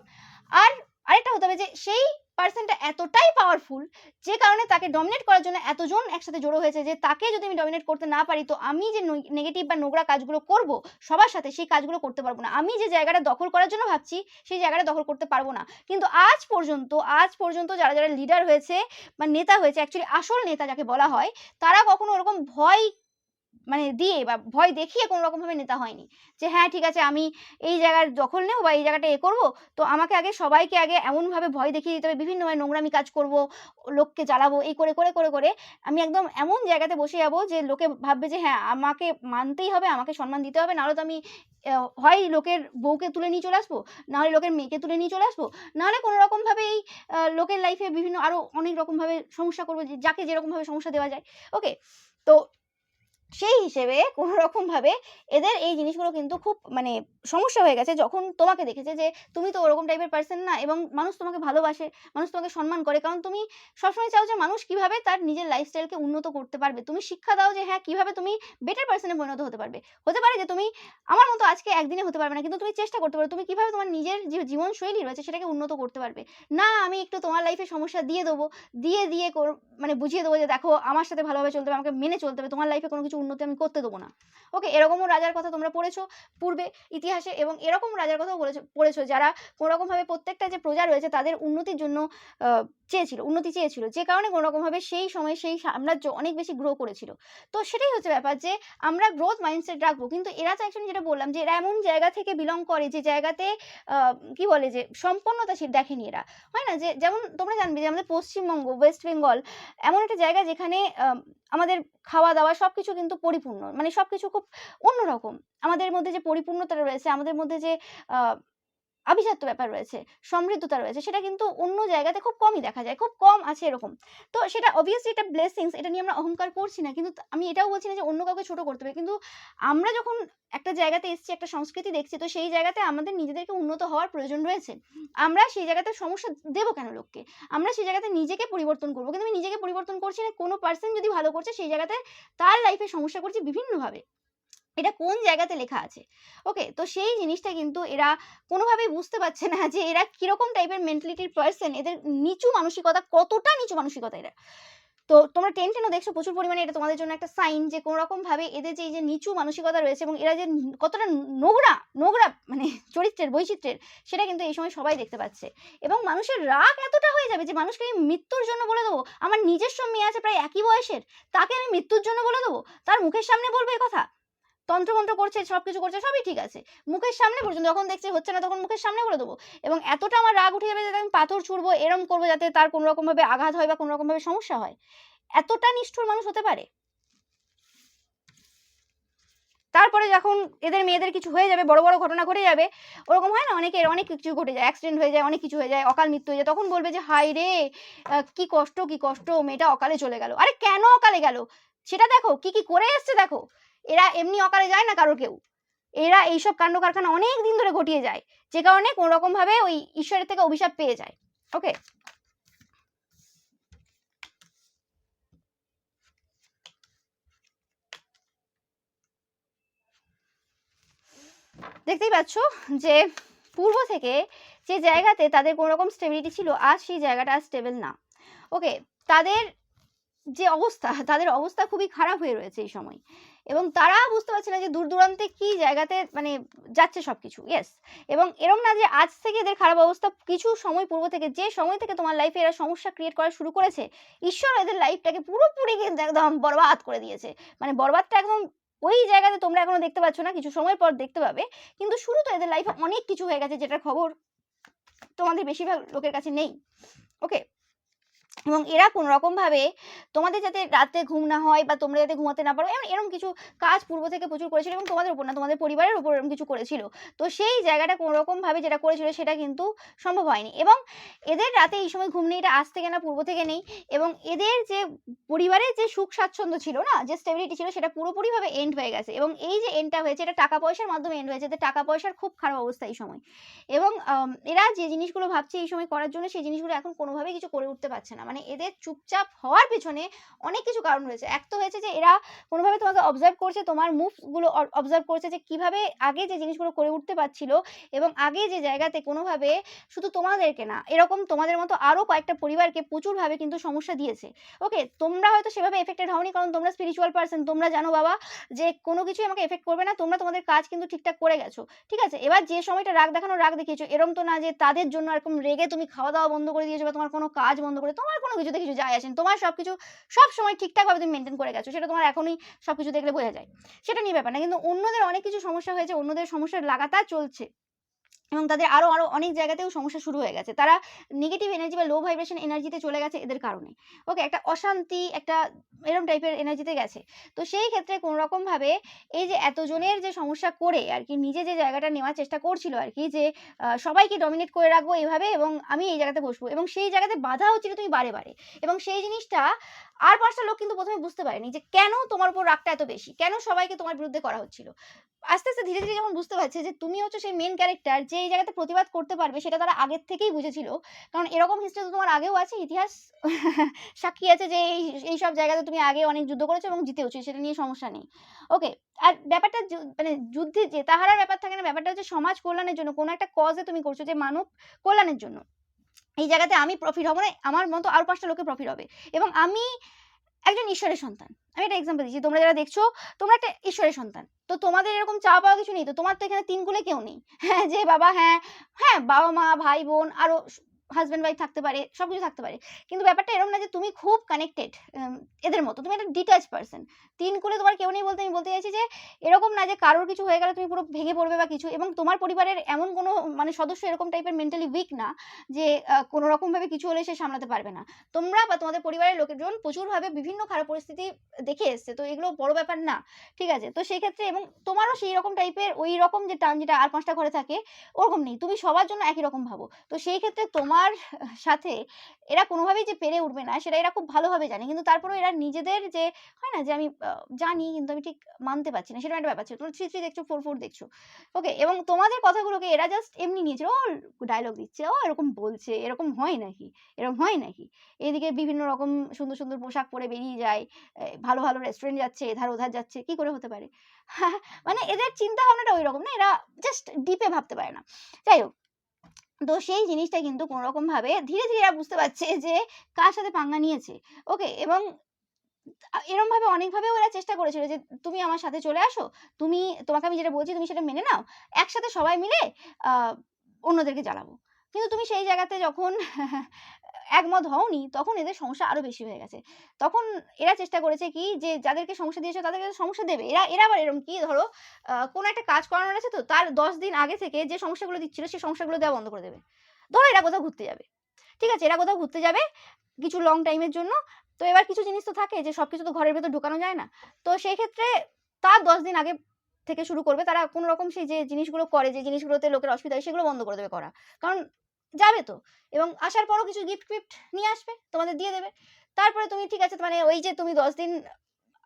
আর আরেকটা হতে হবে যে সেই পার্সনটা এতটাই পাওয়ারফুল, যে কারণে তাকে ডমিনেট করার জন্য এতজন একসাথে জড়ো হয়েছে, যে তাকে যদি আমি ডমিনেট করতে না পারি, তো আমি যে নেগেটিভ বা নোংরা কাজগুলো করব সবার সাথে, সেই কাজগুলো করতে পারবো না, আমি যে জায়গাটা দখল করার জন্য ভাবছি সেই জায়গাটা দখল করতে পারবো না। কিন্তু আজ পর্যন্ত যারা যারা লিডার হয়েছে বা নেতা হয়েছে, অ্যাকচুয়ালি আসল নেতা যাকে বলা হয়, তারা কখনো ওরকম ভয় মানে দিয়ে বা ভয় দেখিয়ে কোনো রকমভাবে নেতা হয়নি, যে হ্যাঁ ঠিক আছে আমি এই জায়গার দখল নেব বা এই জায়গাটা করবো, তো আমাকে আগে সবাইকে আগে এমনভাবে ভয় দেখিয়ে দিতে হবে, বিভিন্নভাবে নোংরামি কাজ করব, লোককে জ্বালাবো, এই করে করে করে করে আমি একদম এমন জায়গাতে বসে যাবো যে লোকে ভাববে যে হ্যাঁ আমাকে মানতেই হবে, আমাকে সম্মান দিতে হবে, নাহলে তো আমি হয় লোকের বউকে তুলে নিয়ে চলে আসবো, নাহলে লোকের মেয়েকে তুলে নিয়ে চলে আসবো, নাহলে কোনো রকমভাবে এই লোকের লাইফে বিভিন্ন আরও অনেক রকমভাবে সমস্যা করবো, যাকে যেরকমভাবে সমস্যা দেওয়া যায়। ওকে, তো সেই হিসেবে কোনো রকমভাবে এদের এই জিনিসগুলো কিন্তু খুব মানে সমস্যা হয়ে গেছে, যখন তোমাকে দেখেছে যে তুমি তো ওরকম টাইপের পার্সন না, এবং মানুষ তোমাকে ভালোবাসে, মানুষ তোমাকে সম্মান করে, কারণ তুমি সবসময় চাও যে মানুষ কিভাবে তার নিজের লাইফস্টাইলকে উন্নত করতে পারবে, তুমি শিক্ষা দাও যে হ্যাঁ কিভাবে তুমি বেটার পার্সনে পরিণত হতে পারবে। হতে পারে যে তুমি আমার মতো আজকে একদিনে হতে পারবে না, কিন্তু তুমি চেষ্টা করতে পারো তুমি কিভাবে তোমার নিজের যে জীবনশৈলী রয়েছে সেটাকে উন্নত করতে পারবে। না আমি একটু তোমার লাইফে সমস্যা দিয়ে দেবো, দিয়ে দিয়ে মানে বুঝিয়ে দেবো যে দেখো আমার সাথে ভালোভাবে চলতে হবে, আমাকে মেনে চলতে হবে, তোমার লাইফে কোনো কিছু উন্নতি আমি করতে দেবো না। ওকে, এরকমও রাজার কথা তোমরা পড়েছো পূর্বে ইতিহাসে, এবং এরকম রাজার কথাও পড়েছো যারা কোনোরকমভাবে প্রত্যেকটা যে প্রজা রয়েছে তাদের উন্নতির জন্য উন্নতি চেয়েছিল, যে কারণে কোনোরকমভাবে সেই সময় সেই সাম্রাজ্য অনেক বেশি গ্রো করেছিল। তো সেটাই হচ্ছে ব্যাপার, যে আমরা গ্রোথ মাইন্ডসেট রাখবো, কিন্তু এরা তো অ্যাকচুয়ালি যেটা বললাম যে এরা এমন জায়গা থেকে বিলং করে যে জায়গাতে কি বলে যে সম্পন্নতা দেখেনি এরা। হয় না যে যেমন তোমরা জানবে যে আমাদের পশ্চিমবঙ্গ, ওয়েস্ট বেঙ্গল এমন একটা জায়গা যেখানে আমাদের খাওয়া-দাওয়া সবকিছু কিন্তু পরিপূর্ণ। মানে সবকিছু খুব অন্যরকম। আমাদের মধ্যে যে পরিপূর্ণতাটা রয়েছে, আমাদের মধ্যে যে আ আভিজাত্য ব্যাপার রয়েছে, সমৃদ্ধতা রয়েছে, সেটা কিন্তু অন্য জায়গাতে খুব কমই দেখা যায়, খুব কম আছে এরকম। তো সেটা অবভিয়াসলি এটা ব্লেসিংস, এটা নিয়ে আমরা অহংকার করছি না, কিন্তু আমি এটাও বলছি না যে অন্য কাউকে ছোট করতে হবে, কিন্তু আমরা যখন একটা জায়গাতে এসেছি, একটা সংস্কৃতি দেখছি, তো সেই জায়গাতে আমাদের নিজেদেরকে উন্নত হওয়ার প্রয়োজন রয়েছে। আমরা সেই জায়গাতে সমস্যা দেবো কেন লোককে? আমরা সেই জায়গাতে নিজেকে পরিবর্তন করবো, কিন্তু আমি নিজেকে পরিবর্তন করছি না, কোনো পার্সন যদি ভালো করছে সেই জায়গাতে তার লাইফে সমস্যা করছে বিভিন্নভাবে। এটা কোন জায়গাতে লেখা আছে? ওকে, তো সেই জিনিসটা কিন্তু এরা কোনোভাবেই বুঝতে পারছে না যে এরা কিরকম টাইপের মেন্টালিটির পার্সন, এদের নিচু মানসিকতা, কতটা নিচু মানসিকতা এরা। তো তোমরা 10-10 ও দেখছো প্রচুর পরিমাণে, এটা তোমাদের জন্য একটা সাইন যে কোনো রকম ভাবে এদের যে এই যে নিচু মানসিকতা রয়েছে এবং এরা যে কতটা নোংরা মানে চরিত্রের বৈচিত্র্যের, সেটা কিন্তু এই সময় সবাই দেখতে পাচ্ছে। এবং মানুষের রাগ এতটা হয়ে যাবে যে মানুষকে আমি মৃত্যুর জন্য বলে দেবো, আমার নিজস্ব মেয়ে আছে প্রায় একই বয়সের, তাকে আমি মৃত্যুর জন্য বলে দেবো, তার মুখের সামনে বলবো এই কথা? তন্ত্রমন্ত্র করছে, সবকিছু করছে, সবই ঠিক আছে, মুখের সামনে পর্যন্ত যখন দেখছে হচ্ছে না তখন মুখের সামনে বলে দেবো। এবং এতটা আমার রাগ উঠে যাবে যে আমি পাথর ছুড়বো, এরম করবো যাতে তার কোনো রকম ভাবে আঘাত হয় বা কোনো রকম ভাবে সমস্যা হয়। এতটা নিষ্ঠুর মানুষ হতে পারে? তারপরে যখন এদের মেয়েদের কিছু হয়ে যাবে, বড় বড় ঘটনা ঘটে যাবে, ওরকম হয় না অনেকের, অনেক কিছু ঘটে যায়, অ্যাক্সিডেন্ট হয়ে যায়, অনেক কিছু হয়ে যায়, অকাল মৃত্যু হয়ে যায়, তখন বলবে যে হায় রে, কি কষ্ট কি কষ্ট, মেয়েটা অকালে চলে গেল। আরে কেন অকালে গেল সেটা দেখো, কি কি করে এসছে দেখো। এরা এমনি অকালে যায় না কারোর কেউ, এরা এইসব কাণ্ড কারখানা অনেক দিন ধরে ঘটিয়ে যায়, যে কারণে কোনো রকম ভাবে ওই ঈশ্বরের থেকে অভিশাপ পেয়ে যায়। ওকে, দেখতেই পাচ্ছ যে পূর্ব থেকে যে জায়গাতে তাদের কোনো রকম স্টেবিলিটি ছিল, আজ সেই জায়গাটা আর স্টেবল না। ওকে, তাদের যে অবস্থা, তাদের অবস্থা খুবই খারাপ হয়ে রয়েছে এই সময়, এবং তারা বুঝতে পারছে না যে দূর দূরান্তে কি জায়গাতে মানে যাচ্ছে সবকিছু। ইয়েস, এবং এরম না যে আজ থেকে এদের খারাপ অবস্থা, কিছু সময় পূর্ব থেকে, যে সময় থেকে তোমার লাইফে এরা সমস্যা ক্রিয়েট করা শুরু করেছে, ঈশ্বর এদের লাইফটাকে পুরোপুরি কিন্তু একদম বরবাদ করে দিয়েছে। মানে বরবাদটা একদম ওই জায়গাতে তোমরা এখনো দেখতে পাচ্ছ না, কিছু সময় পর দেখতে পাবে, কিন্তু শুরু তো এদের লাইফে অনেক কিছু হয়ে গেছে যেটার খবর তোমাদের বেশিরভাগ লোকের কাছে নেই। ওকে, এবং এরা কোনো রকম ভাবে তোমাদের যাতে রাতে ঘুম না হয় বা তোমরা যাতে ঘুমাতে না পারো, এরকম কিছু কাজ পূর্ব থেকে প্রচুর করেছিল, এবং তোমাদের উপর না, তোমাদের পরিবারের উপর এরকম কিছু করেছিল। তো সেই জায়গাটা কোনো রকম ভাবে যেটা করেছিল সেটা কিন্তু সম্ভব হয়নি, এবং এদের রাতে এই সময় ঘুম নেই, এটা আজ থেকে না, পূর্ব থেকে নেই। এবং এদের যে পরিবারের যে সুখ স্বাচ্ছন্দ্য ছিল না, যে স্টেবিলিটি ছিল, সেটা পুরোপুরিভাবে এন্ড হয়ে গেছে। এবং এই যে এন্ডটা হয়েছে, এটা টাকা পয়সার মাধ্যমে এন্ড হয়েছে, এদের টাকা পয়সার খুব খারাপ অবস্থা এই সময়। এবং এরা যে জিনিসগুলো ভাবছে এই সময় করার জন্য, সেই জিনিসগুলো এখন কোনোভাবেই কিছু করে উঠতে পারছে না। মানে এদের চুপচাপ হওয়ার পেছনে অনেক কিছু কারণ রয়েছে। এক তো হয়েছে যে এরা কোনোভাবে তোমাকে অবজার্ভ করছে, তোমার মুভসগুলো অবজার্ভ করছে, যে কিভাবে আগে যে জিনিসগুলো করে উঠতে পারছিল, এবং আগে যে জায়গাতে কোনোভাবে শুধু তোমাদেরকে না, এরকম তোমাদের মতো আরও কয়েকটা পরিবারকে প্রচুরভাবে কিন্তু সমস্যা দিয়েছে। ওকে, তোমরা হয়তো সেভাবে এফেক্টেড হওনি, কারণ তোমরা স্পিরিচুয়াল পার্সন, তোমরা জানো বাবা যে কোনো কিছুই আমাকে এফেক্ট করবে না, তোমরা তোমাদের কাজ কিন্তু ঠিকঠাক করে গেছো। ঠিক আছে, এবার যে সময়টা রাগ দেখানো, রাগ দেখিয়েছো, এরম তো না যে তাদের জন্য এরকম রেগে তুমি খাওয়া দাওয়া বন্ধ করে দিয়েছো বা তোমার কোনো কাজ বন্ধ করে, তোমার কোনো কিছুতে কিছু যায় আসেনি, তোমার সবকিছু সব সময় ঠিকঠাকভাবে তুমি মেনটেন করে গেছো, সেটা তোমার এখনই সবকিছু দেখলে বোঝা যায়, সেটা নিয়ে ব্যাপার না। কিন্তু অন্যদের অনেক কিছু সমস্যা হয়েছে, অন্যদের সমস্যা লাগাতার চলছে, এবং তাদের আরো অনেক জায়গাতেও সমস্যা শুরু হয়ে গেছে, তারা নেগেটিভ এনার্জি বা লো ভাইব্রেশন এনার্জিতে চলে গেছে এদের কারণে। ওকে, একটা অশান্তি, একটা এরকম টাইপের এনার্জিতে গেছে। তো সেই ক্ষেত্রে কোনো রকম ভাবে এই যে এতজনের যে সমস্যা করে আর কি, নিজে যে জায়গাটা নেওয়ার চেষ্টা করছিল আর কি, যে সবাইকে ডমিনেট করে রাখবো এইভাবে, এবং আমি এই জায়গাতে বসবো, এবং সেই জায়গাতে বাধা হচ্ছিল তুমি বারে বারে। এবং সেই জিনিসটা আর 5টা লোক কিন্তু প্রথমে বুঝতে পারেনি যে কেন তোমার উপর রাগটা এত বেশি, কেন সবাইকে তোমার বিরুদ্ধে করা হচ্ছিল। আস্তে আস্তে ধীরে ধীরে যখন বুঝতে পারছে যে তুমি হচ্ছে সেই মেন ক্যারেক্টার, যে এই জায়গাতে প্রতিবাদ করতে পারবে, সেটা তারা আগের থেকেই বুঝেছিল। কারণ এরকম হিস্ট্রি তো তোমার আগেও আছে, ইতিহাস সাক্ষী আছে যে এই সব জায়গাতে তুমি আগে অনেক যুদ্ধ করেছো এবং জিতেওছো, সেটা নিয়ে সমস্যা নেই। ওকে, আর ব্যাপারটা মানে যুদ্ধে জেতা হারার ব্যাপার থাকে না, ব্যাপারটা হচ্ছে সমাজ কল্যাণের জন্য, কোনো একটা কজে তুমি করছো, যে মানব কল্যাণের জন্য। এই জায়গাতে আমি প্রফিট হবো না, আমার মতো আরো 5টা লোকে প্রফিট হবে, এবং আমি একজন ঈশ্বরের সন্তান। আমি একটা এক্সাম্পল দিচ্ছি, তোমরা যারা দেখছো, তোমরা একটা ঈশ্বরের সন্তান, তো তোমাদের এরকম চাওয়া পাওয়া কিছু নেই, তো তোমার তো এখানে 3 কুলে কেউ নেই, হ্যাঁ, যে বাবা, হ্যাঁ হ্যাঁ, বাবা মা ভাই বোন আরো হাজব্যান্ড ওয়াইফ থাকতে পারে, সব কিছু থাকতে পারে, কিন্তু ব্যাপারটা এরকম না যে তুমি খুব কানেক্টেড এদের মতো, তুমি একটা ডিটাচ পার্সন। 3 কুলে তোমার কেউ নেই বলতে আমি বলতে চাইছি যে এরকম না যে কারোর কিছু হয়ে গেলে তুমি পুরো ভেঙে পড়বে বা কিছু, এবং তোমার পরিবারের এমন কোনো মানে সদস্য এরকম টাইপের মেন্টালি উইক না যে কোনো রকমভাবে কিছু হলে সে সামলাতে পারবে না। তোমরা বা তোমাদের পরিবারের লোকজন প্রচুরভাবে বিভিন্ন খারাপ পরিস্থিতি দেখে এসছে, তো এগুলো বড় ব্যাপার না, ঠিক আছে? তো সেই ক্ষেত্রে এবং তোমারও সেই রকম টাইপের ওই রকম যে টান যেটা আর 5টা ঘরে থাকে ওরকম নেই, তুমি সবার জন্য একই রকম ভাবো। তো সেই ক্ষেত্রে তোমার সাথে এরা কোনোভাবেই যে পেরে উঠবে না সেটা এরা খুব ভালোভাবে জানে, কিন্তু তারপরেও এরা নিজেদের যে হয় না যে আমি জানি কিন্তু আমি ঠিক মানতে পারছি না, সেরকম একটা ব্যাপার ছিল। তোমরা 3-3 দেখছো, 4-4 দেখছো, ওকে? এবং তোমাদের কথাগুলোকে এরা জাস্ট এমনি নিয়েছিল, ও ডায়লগ দিচ্ছে, ও এরকম বলছে, এরকম হয় নাকি, এরকম হয় নাকি? এদিকে বিভিন্ন রকম সুন্দর সুন্দর পোশাক পরে বেরিয়ে যায়, ভালো ভালো রেস্টুরেন্ট যাচ্ছে, এধার ওধার যাচ্ছে, কি করে হতে পারে? মানে এদের চিন্তা ভাবনাটা ওই রকম না, এরা জাস্ট ডিপে ভাবতে পারে না। যাই হোক, তো সেই জিনিসটা কিন্তু কোনো রকম ভাবে ধীরে ধীরে এরা বুঝতে পারছে যে কার সাথে পাঙ্গা নিয়েছে, ওকে? এবং এরম ভাবে অনেকভাবে ওরা চেষ্টা করেছিল যে তুমি আমার সাথে চলে আসো, তোমাকে আমি যেটা বলছি তুমি সেটা মেনে নাও, একসাথে সবাই মিলে অন্যদেরকে জ্বালাবো। কিন্তু তুমি সেই জায়গাতে যখন একমত হওনি, তখন এদের সমস্যা আরো বেশি হয়ে গেছে। তখন এরা চেষ্টা করেছে কি যে যাদেরকে সমস্যা দিয়েছে তাদেরকে সমস্যা দেবে। এরা আবার এরকম কি, ধরো কোনো একটা কাজ করানোর আছে, তো তার 10 দিন আগে থেকে যে সমস্যাগুলো দিচ্ছিল সেই সমস্যাগুলো দেওয়া বন্ধ করে দেবে। ধরো এরা কোথাও ঘুরতে যাবে, ঠিক আছে? এরা কোথাও ঘুরতে যাবে কিছু লং টাইমের জন্য। তো এবার কিছু জিনিস তো থাকে যে সবকিছু তো ঘরের ভেতর ঢোকানো যায় না। তো সেই ক্ষেত্রে তার 10 দিন আগে থেকে শুরু করবে তারা কোনো রকম সেই যে জিনিসগুলো করে, যে জিনিসগুলোতে লোকের অসুবিধা হয় সেগুলো বন্ধ করে দেবে করা। কারণ যাবে তো, এবং আসার পরও কিছু গিফট-ফিফট নিয়ে আসবে, তোমাদের দিয়ে দেবে। তারপরে তুমি ঠিক আছে, মানে ওই যে তুমি 10 দিন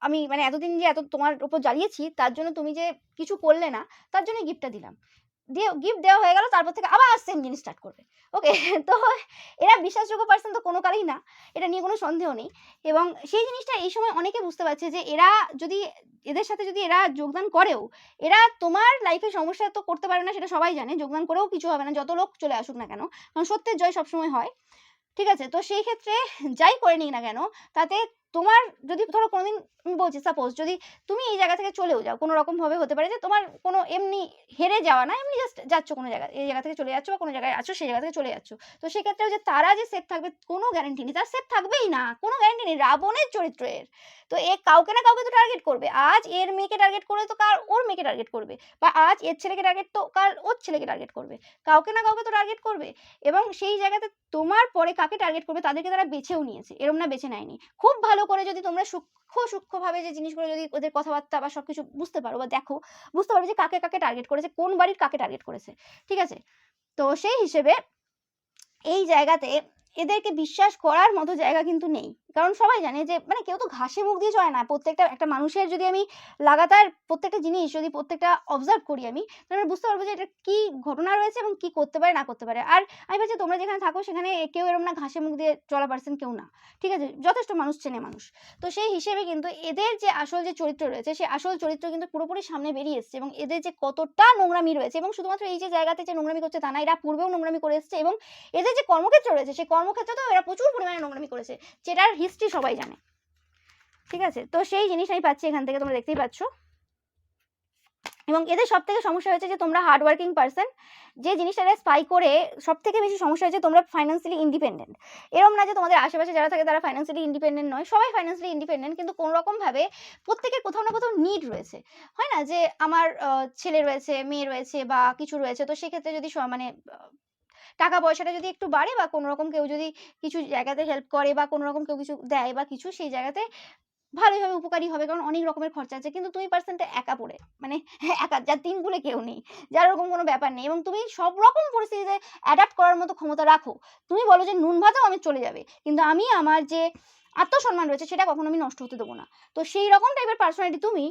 আমি মানে এতদিন যে এত তোমার উপর জ্বালিয়েছি তার জন্য তুমি যে কিছু করলে না, তার জন্য গিফটটা দিলাম। দিয়ে গিফট দেওয়া হয়ে গেল, তারপর থেকে আবার সেম জিনিস স্টার্ট করবে। ওকে? তো এরা বিশ্বাসযোগ্য পারসন তো কোনো কালেই না। এটা নিয়ে কোনো সন্দেহ নেই। এবং সেই জিনিসটা এই সময় অনেকে বুঝতে পারছে যে এরা যদি এদের সাথে যদি এরা যোগদান করেও, এরা তোমার লাইফে সমস্যা তো করতে পারে না সেটা সবাই জানে। যোগদান করেও কিছু হবে না যত লোক চলে আসুক না কেন। কারণ সত্যের জয় সবসময় হয়। ঠিক আছে? তো সেই ক্ষেত্রে যাই করে নিক না কেন, তাতে তোমার যদি ধরো কোনোদিন আমি বলছি সাপোজ যদি তুমি এই জায়গা থেকে চলেও যাও, কোনো রকমভাবে হতে পারে যে তোমার কোনো এমনি হেরে যাওয়া না, এমনি জাস্ট যাচ্ছ কোনো জায়গায়, এই জায়গা থেকে চলে যাচ্ছ বা কোনো জায়গায় আছো সেই জায়গা থেকে চলে যাচ্ছ। তো সেক্ষেত্রেও যে তারা যে সেফ থাকবে কোনো গ্যারান্টি নেই, তারা সেফ থাকবেই না, কোনো গ্যারান্টি নেই। রাবণের চরিত্র এর। তো এ কাউকে না কাউকে তো টার্গেট করবে। আজ এর মেয়েকে টার্গেট করবে তো কাল ওর মেয়েকে টার্গেট করবে, বা আজ এর ছেলেকে টার্গেট তো কাল ওর ছেলেকে টার্গেট করবে। কাউকে না কাউকে তো টার্গেট করবে। এবং সেই জায়গাতে তোমার পরে কাকে টার্গেট করবে তাদেরকে তারা বেছেও নিয়েছে, এরম না বেছে নেয়নি। খুব ভালো করে যদি তোমরা সূক্ষ্মভাবে যে জিনিসগুলো যদি ওদের কথাবার্তা বা সবকিছু বুঝতে পারো বা দেখো, বুঝতে পারো যে কাকে কাকে টার্গেট করেছে, কোন বাড়ির কাকে টার্গেট করেছে, ঠিক আছে? তো সেই হিসেবে এই জায়গাতে এদেরকে বিশ্বাস করার মতো জায়গা কিন্তু নেই। কারণ সবাই জানে যে মানে কেউ তো ঘাসে মুখ দিয়ে চলে না। প্রত্যেকটা একটা মানুষের যদি আমি লাগাতার প্রত্যেকটা জিনিস যদি প্রত্যেকটা অবজার্ভ করি আমি, তাহলে বুঝতে পারবো যে এটা কি ঘটনা রয়েছে এবং কি করতে পারে না করতে পারে। আর আমি ভাবছি তোমরা যেখানে থাকো সেখানে কেউ এরকম না ঘাসে মুখ দিয়ে চলা পারসন কেউ না। ঠিক আছে? যথেষ্ট মানুষ চেনে মানুষ। তো সেই হিসেবে কিন্তু এদের যে আসল যে চরিত্র রয়েছে সেই আসল চরিত্র কিন্তু পুরোপুরি সামনে বেরিয়ে এসছে, এবং এদের যে কতটা নোংরামি রয়েছে, এবং শুধুমাত্র এই যে জায়গাতে যে নোংরামি করছে তা না, এরা পূর্বেও নোংরামি করে এসছে, এবং এদের যে কর্মক্ষেত্র রয়েছে সেই কর্মক্ষেত্রেতেও এরা প্রচুর পরিমাণে নোংরামি করেছে, যেটার হিস্ট্রি সবাই জানে। ঠিক আছে? তো সেই জিনিসটাই পাচ্ছি এখান থেকে, তোমরা দেখতেই পাচ্ছ। এবং এদের সবথেকে সমস্যা হয়েছে যে তোমরা হার্ড ওয়ার্কিং পারসন। যে জিনিসটা এরা স্পাই করে সবথেকে বেশি সমস্যা হয়েছে তোমরা ফাইন্যান্সিয়ালি ইন্ডিপেন্ডেন্ট। এরকম না যে তোমাদের আশেপাশে যারা থাকে তারা ফাইন্যান্সিয়ালি ইন্ডিপেন্ডেন্ট নয়, সবাই ফাইন্যান্সিয়ালি ইন্ডিপেন্ডেন্ট, কিন্তু কোনো রকমভাবে প্রত্যেকের কোথাও না কোথাও নিড রয়েছে। হয় না যে আমার ছেলে রয়েছে, মেয়ে রয়েছে বা কিছু রয়েছে, তো সেক্ষেত্রে যদি মানে টাকা পয়সাটা যদি একটু বাড়ে বা কোনো রকম কেউ যদি কিছু জায়গাতে হেল্প করে বা কোনো রকম কেউ কিছু দেয় বা কিছু, সেই জায়গাতে ভালোইভাবে উপকারী হবে, কারণ অনেক রকমের খরচা আছে। কিন্তু তুমি পার্সেন্টটা একা পড়ে মানে একা, যার ৩ কূলে কেউ নেই, যার ওরকম কোনো ব্যাপার নেই, এবং তুমি সব রকম পরিস্থিতিতে অ্যাডাপ্ট করার মতো ক্ষমতা রাখো। তুমি বলো যে নুন ভাতেও আমি চলে যাবে, কিন্তু আমি আমার যে আত্মসম্মান রয়েছে সেটা কখনো আমি নষ্ট হতে দেবো না। তো সেই রকম টাইপের পার্সোনালিটি তুমি,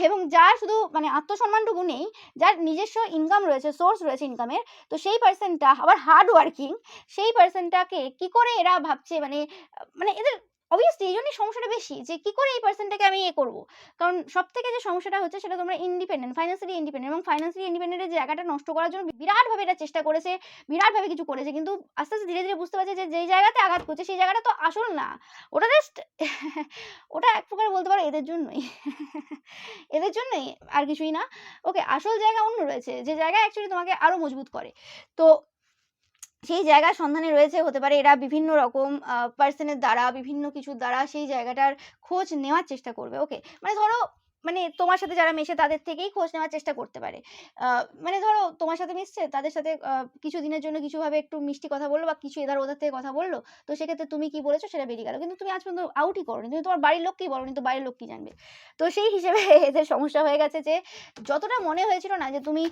এবং যার শুধু মানে আত্মসম্মানটুকু নেই, যার নিজস্ব ইনকাম রয়েছে, সোর্স রয়েছে ইনকামের, তো সেই পার্সনটা আবার হার্ড ওয়ার্কিং, সেই পার্সনটাকে কি করে এরা ভাবছে মানে মানে এদের অবভিয়াসলি এই জন্যই সমস্যাটা বেশি, যে কি করে এই পার্সনটাকে আমি করবো। কারণ সব থেকে যে সমস্যাটা হচ্ছে সেটা তোমরা ইন্ডিপেন্ডেন্ট, ফাইন্যান্সিয়ালি ইন্ডিপেন্ডেন্ট, এবং ফাইন্যান্সিয়ালি ইন্ডিপেন্ডেন্টের জায়গাটা নষ্ট করার জন্য বিরাটভাবে এটা চেষ্টা করেছে, বিরাটভাবে কিছু করেছে, কিন্তু আস্তে আস্তে ধীরে ধীরে বুঝতে পারছে যে যেই জায়গাতে আঘাত করছে সেই জায়গাটা তো আসল না, ওটা জাস্ট ওটা এক প্রকার বলতে পারো এদের জন্যই এদের জন্যই, আর কিছুই না। ওকে, আসল জায়গা অন্য রয়েছে, যে জায়গায় অ্যাকচুয়ালি তোমাকে আরো মজবুত করে। তো সেই জায়গার সন্ধানে রয়েছে। হতে পারে এরা বিভিন্ন রকম পার্সনের দ্বারা, বিভিন্ন কিছুর দ্বারা সেই জায়গাটার খোঁজ নেওয়ার চেষ্টা করবে। ওকে? মানে ধরো, মানে তোমার সাথে যারা মেশে তাদের থেকেই খোঁজ নেওয়ার চেষ্টা করতে পারে। মানে ধরো তোমার সাথে মিশছে, তাদের সাথে কিছুদিনের জন্য কিছুভাবে একটু মিষ্টি কথা বলল বা কিছু এধার ওধার থেকে কথা বলল। তো সেক্ষেত্রে তুমি কি বলেছো সেটা বেরিয়ে গেল। কিন্তু তুমি আজ পর্যন্ত আউটই করোনি। তুমি তোমার বাড়ির লোককেই বলোনি, তো বাড়ির লোক কি জানবে? তো সেই হিসেবে এদের সমস্যা হয়ে গেছে যে যতটা মনে হয়েছিল না যে তুমি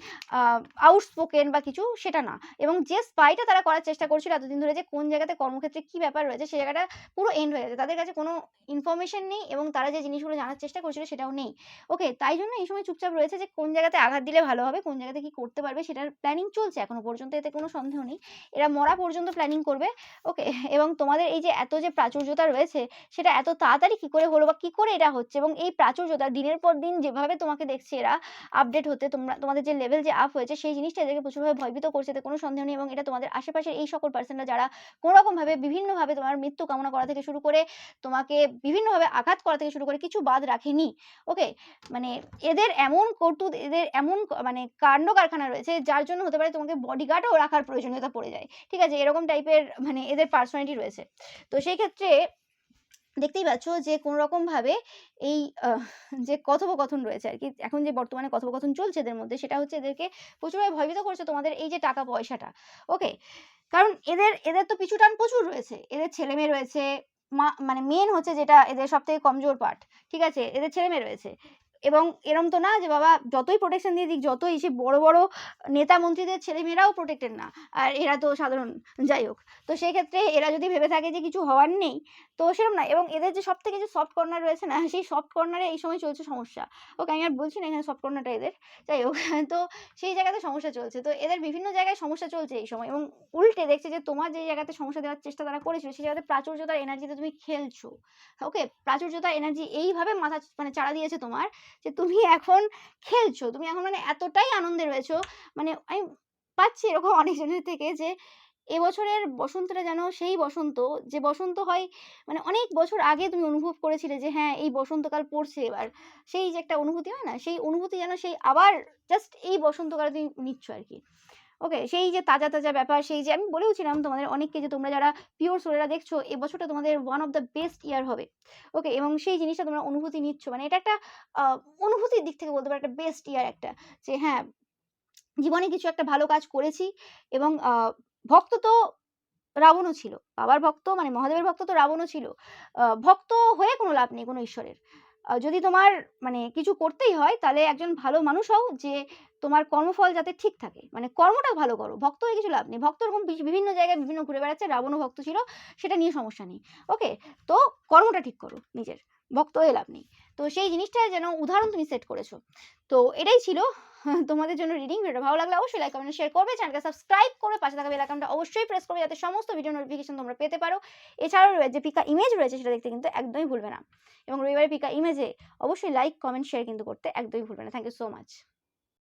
আউটস্পোকেন বা কিছু, সেটা না। এবং যে স্পাইটা তারা করার চেষ্টা করছিল এতদিন ধরে, যে কোন জায়গাতে কর্মক্ষেত্রে কি ব্যাপার রয়েছে, সেই জায়গাটা পুরো এন্ড হয়ে গেছে। তাদের কাছে কোনো ইনফরমেশন নেই এবং তারা যে জিনিসগুলো জানার চেষ্টা করছিল সেটাও নেই। ওকে? তাই জন্য এই সময় চুপচাপ রয়েছে যে কোন জায়গাতে আঘাত দিলে ভালো হবে, কোন জায়গাতে কি করতে পারবে সেটার প্ল্যানিং চলছে এখনো পর্যন্ত, এতে কোনো সন্দেহ নেই। এরা মরা পর্যন্ত প্ল্যানিং করবে। ওকে? এবং তোমাদের এই যে এত যে প্রাচুর্যতা রয়েছে, সেটা এত তাড়াতাড়ি কি করে হলো বা কি করে এটা হচ্ছে, এবং এই প্রাচুর্যতা দিনের পর দিন যেভাবে তোমাকে দেখছে এরা আপডেট হতে, তোমাদের যে লেভেল যে আপ হয়েছে সেই জিনিসটা এদেরকে প্রচুরভাবে ভয়ভীত করছে, এতে কোনো সন্দেহ নেই। এবং এটা তোমাদের আশেপাশের এই সকল পার্সনরা যারা কোনো রকমভাবে বিভিন্নভাবে তোমার মৃত্যু কামনা করা থেকে শুরু করে, তোমাকে বিভিন্নভাবে আঘাত করা থেকে শুরু করে কিছু বাদ রাখেনি। ওকে? মানে এদের এমন কটূক, এদের এমন মানে কাণ্ড কারখানা রয়েছে যার জন্য হতে পারে তোমাকে বডিগার্ডও রাখার প্রয়োজনীয়তা পড়ে যায়। ঠিক আছে? এরকম টাইপের মানে এদের পার্সোনালিটি রয়েছে। তো সেই ক্ষেত্রে দেখতেই পাচ্ছ যে কোনো রকমভাবে এই যে কথোপকথন রয়েছে আরকি, এখন যে বর্তমানে কথোপকথন চলছে এদের মধ্যে, সেটা হচ্ছে এদেরকে প্রচুরভাবে ভয়ভীত করছে তোমাদের এই যে টাকা পয়সাটা। ওকে? কারণ এদের তো পিছুটান প্রচুর রয়েছে। এদের ছেলেমেয়ে রয়েছে। মানে মেইন হচ্ছে যেটা এদের সবথেকে কমজোর পার্ট। ঠিক আছে? এদের ছেলেমেয়ে রয়েছে। এবং এরম তো না যে বাবা যতই প্রোটেকশন দিয়ে দিক, যতই সে বড়, বড় নেতা মন্ত্রীদের ছেলেমেয়েরাও প্রোটেক্টেড না। আর এরা তো সাধারণ। যাই হোক। তো সেক্ষেত্রে এরা যদি ভেবে থাকে যে কিছু হওয়ার নেই, তো সেরম না। এবং এদের যে সবথেকে যে সফট কর্নার রয়েছে না, সেই সফট কর্নারে এই সময় চলছে সমস্যা। ওকে? আমি আর বলছি না এখানে সফট কর্নারটা এদের। যাই হোক। তো সেই জায়গাতে সমস্যা চলছে। তো এদের বিভিন্ন জায়গায় সমস্যা চলছে এই সময়, এবং উল্টে দেখছে যে তোমার যে জায়গাতে সমস্যা দেওয়ার চেষ্টা তারা করেছিল, সেই জায়গাতে প্রাচুর্যতার এনার্জিতে তুমি খেলছো। ওকে? প্রাচুর্যতার এনার্জি এইভাবে মাথা মানে চাড়া দিয়েছে তোমার, যে তুমি এখন খেলছো। তুমি এখন মানে এতটাই আনন্দে রয়েছো, মানে আমি পাচ্ছি এরকম অনেকজনের থেকে যে এবছরের বসন্তটা যেন সেই বসন্ত, যে বসন্ত হয় মানে অনেক বছর আগে তুমি অনুভব করেছিলে যে হ্যাঁ, এই বসন্তকাল পড়ছে এবার। সেই যে একটা অনুভূতি হয় না? সেই অনুভূতি যেন সেই আবার জাস্ট এই বসন্তকালে তুমি নিচ্ছ আরকি। ওকে? সেই যে তাজা, তাজা ব্যাপার, সেই যে আমি বলেওছিলাম তোমাদের অনেককে যে তোমরা যারা পিওর সোলেরা দেখছো, এ বছরটা তোমাদের ওয়ান অফ দ্য বেস্ট ইয়ার হবে। ওকে? এবং সেই জিনিসটা তোমরা অনুভূতি নিচ্ছ। মানে এটা একটা আ অনুভূতির দিক থেকে বলতে পারো একটা বেস্ট ইয়ার একটা। যে হ্যাঁ, জীবনে কিছু একটা ভালো কাজ করেছি। এবং ভক্ত তো রাবণও ছিল। বাবার ভক্ত মানে মহাদেবের ভক্ত তো রাবণও ছিল। ভক্ত হয়ে কোনো লাভ নেই কোনো ঈশ্বরের। যদি তোমার মানে কিছু করতেই হয় তাহলে একজন ভালো মানুষ হও, যে তোমার কর্মফল যাতে ঠিক থাকে। মানে কর্মটা ভালো করো। ভক্ত হয়ে কিছু লাভ নেই। ভক্ত এরকম বিভিন্ন জায়গায় বিভিন্ন ঘুরে বেড়াচ্ছে, রাবণও ভক্ত ছিল। সেটা নিয়ে সমস্যা নেই। ওকে? তো কর্মটা ঠিক করো নিজের। ভক্ত হয়ে লাভ নেই। তো সেই জিনিসটার যেন উদাহরণ তুমি সেট করেছো। তো এটাই ছিল তোমাদের জন্য রিডিং। ভিডিওটা ভালো লাগলে অবশ্যই লাইক, কমেন্ট, শেয়ার করবে। চ্যানেলকে সাবস্ক্রাইব করে পাশে থাকা বেল আইকনটা অবশ্যই প্রেস করবে, যাতে সমস্ত ভিডিও নোটিফিকেশন তোমরা পেতে পারো। এছাড়াও যে পিকা ইমেজ রয়েছে সেটা দেখতে কিন্তু একদমই ভুলবে না। এবং রবিবারের পিকা ইমেজে অবশ্যই লাইক, কমেন্ট, শেয়ার কিন্তু করতে একদমই ভুলবে না। Thank you so much.